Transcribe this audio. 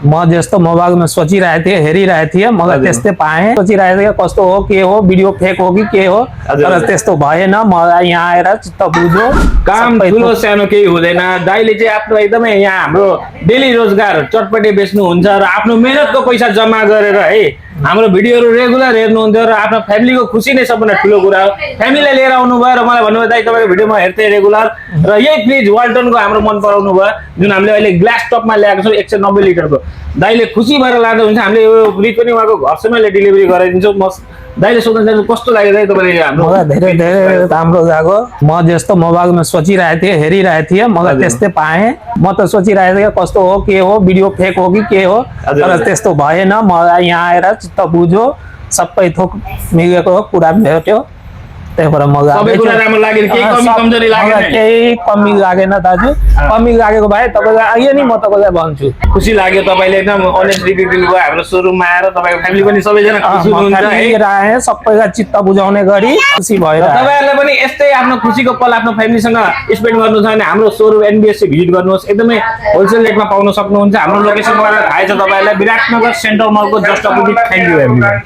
म जस्तो मोबाइलमा सोचिरहेको थिएँ, हेरिरहेको थिएँ, मलाई त्यस्तै पाएँ। सोचिरहेको थिएँ कस्तो हो, के हो, भिडियो फेक हो कि के हो, तर त्यस्तो भएन। मलाई यहाँ आएर चित्त बुझ्यो। काम ठुलो सानो केही हुँदैन। दाइले चाहिँ आफ्नो एकदमै यहाँ हाम्रो डेली रोजगार चटपटे बेच्नुहुन्छ र आफ्नो मेहनतको पैसा जम्मा गरेर है हाम्रो भिडियोहरू रेगुलर हेर्नुहुन्थ्यो र आफ्नो फ्यामिलीको खुसी नै सबभन्दा ठुलो कुरा हो। फ्यामिलीलाई लिएर आउनु भयो र मलाई भन्नुभयो दाइ तपाईँको भिडियो म हेर्थेँ रेगुलर र यही फ्रिज वाल्टनको हाम्रो मन पराउनु भयो, जुन हामीले अहिले ग्लास टपमा ल्याएको छौँ 190 लिटरको। दाइले खुसी भएर लाँदा हुन्छ, हामीले यो फ्रिज पनि उहाँको घरसम्म डेलिभरी गराइदिन्छौँ। म दाइले सोध्न चाहन्छु कस्तो लाग्यो दाइ तपाईँले हाम्रो? मलाई धेरै धेरै राम्रो लाग्यो। म जस्तो मोबाइलमा सोचिरहेको थिएँ, हेरिरहेको थिएँ, मलाई त्यस्तै पाएँ। म त सोचिरहेको थिएँ कस्तो हो, के हो, भिडियो फेक हो कि के हो, तर त्यस्तो भएन। मलाई यहाँ आएर चित्त बुझ्यो, सबै थोक मिलेको कुरा भेट्यो। त्यही भएर म सबै कुरा राम्रो लाग्यो, केही कमी कमजोरी लागेन? केही कमी लागेन दाजु। कमी लागेको भए तपाईँलाई आइए नि, म तपाईँलाई भन्छु। खुसी लाग्यो तपाईँले एकदम अनेस्ट रिभ्यू दिनुभयो हाम्रो सोरुममा आएर। तपाईँको फ्यामिली पनि सबैजना खुसी हुनुहुन्छ है। आएँ सबैलाई चित्त बुझाउने गरी खुसी भएर। तपाईँहरूलाई पनि यस्तै आफ्नो खुसीको पल आफ्नो फ्यामिलीसँग स्पेन्ड गर्नु छ भने हाम्रो सोरुम एनबिएससी भिजिट गर्नुहोस्। एकदमै होलसेल रेटमा पाउन सक्नुहुन्छ। हाम्रो लोकेसन थाहा छ तपाईँहरूलाई, विराटनगर सेन्ट्रल मलको just opposite. Thank you everyone.